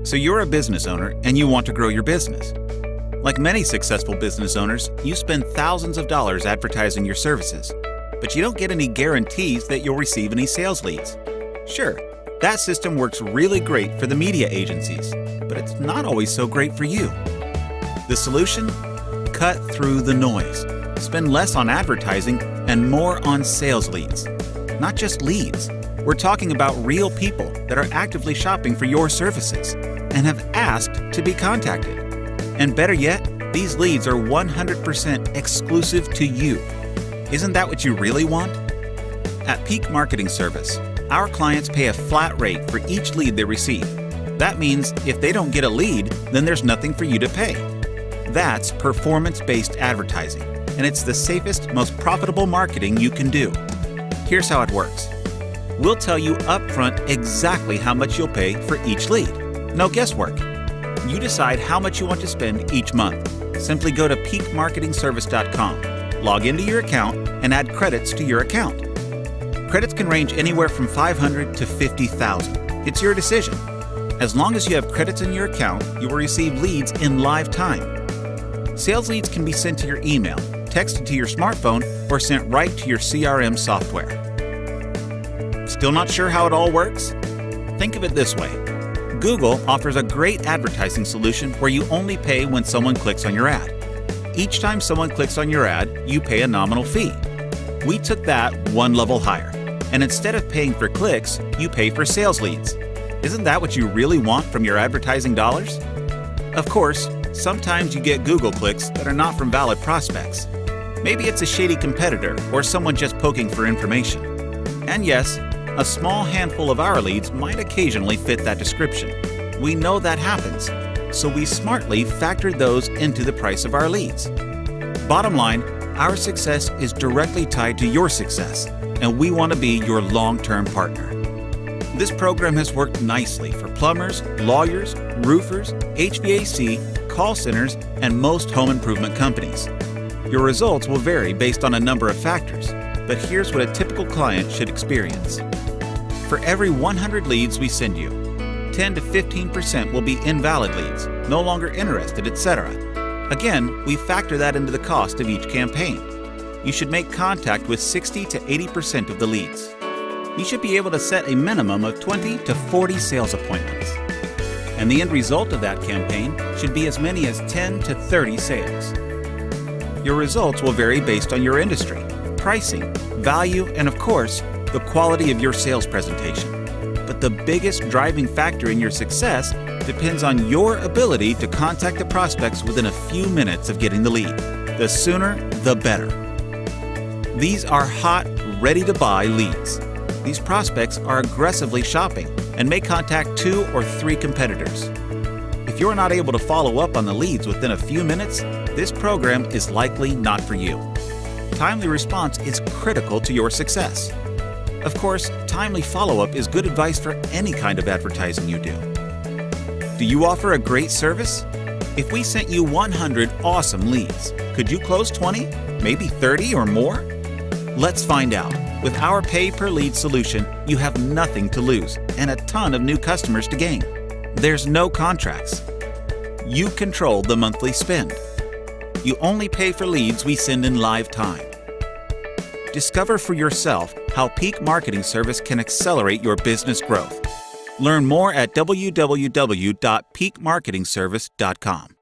So you're a business owner and you want to grow your business. Like many successful business owners, you spend thousands of dollars advertising your services, but you don't get any guarantees that you'll receive any sales leads. Sure, that system works really great for the media agencies, but it's not always so great for you. The solution? Cut through the noise. Spend less on advertising and more on sales leads. Not just leads. We're talking about real people that are actively shopping for your services and have asked to be contacted. And better yet, these leads are 100% exclusive to you. Isn't that what you really want? At Peak Marketing Service, our clients pay a flat rate for each lead they receive. That means if they don't get a lead, then there's nothing for you to pay. That's performance-based advertising, and it's the safest, most profitable marketing you can do. Here's how it works. We'll tell you upfront exactly how much you'll pay for each lead. No guesswork. You decide how much you want to spend each month. Simply go to peakmarketingservice.com, log into your account, and add credits to your account. Credits can range anywhere from $500 to $50,000. It's your decision. As long as you have credits in your account, you will receive leads in live time. Sales leads can be sent to your email, texted to your smartphone, or sent right to your CRM software. Still not sure how it all works? Think of it this way. Google offers a great advertising solution where you only pay when someone clicks on your ad. Each time someone clicks on your ad, you pay a nominal fee. We took that one level higher, and instead of paying for clicks, you pay for sales leads. Isn't that what you really want from your advertising dollars? Of course, sometimes you get Google clicks that are not from valid prospects. Maybe it's a shady competitor or someone just poking for information. And yes, a small handful of our leads might occasionally fit that description. We know that happens, so we smartly factor those into the price of our leads. Bottom line, our success is directly tied to your success, and we want to be your long-term partner. This program has worked nicely for plumbers, lawyers, roofers, HVAC, call centers, and most home improvement companies. Your results will vary based on a number of factors, but here's what a typical client should experience. For every 100 leads we send you, 10 to 15% will be invalid leads, no longer interested, etc. Again, we factor that into the cost of each campaign. You should make contact with 60 to 80% of the leads. You should be able to set a minimum of 20 to 40 sales appointments. And the end result of that campaign should be as many as 10 to 30 sales. Your results will vary based on your industry, pricing, value, and of course, the quality of your sales presentation. But the biggest driving factor in your success depends on your ability to contact the prospects within a few minutes of getting the lead. The sooner, the better. These are hot, ready-to-buy leads. These prospects are aggressively shopping and may contact 2 or 3 competitors. If you're not able to follow up on the leads within a few minutes, this program is likely not for you. Timely response is critical to your success. Of course, timely follow-up is good advice for any kind of advertising you do. Do you offer a great service? If we sent you 100 awesome leads, could you close 20, maybe 30 or more? Let's find out. With our pay-per-lead solution, you have nothing to lose and a ton of new customers to gain. There's no contracts. You control the monthly spend. You only pay for leads we send in live time. Discover for yourself how Peak Marketing Service can accelerate your business growth. Learn more at www.peakmarketingservice.com.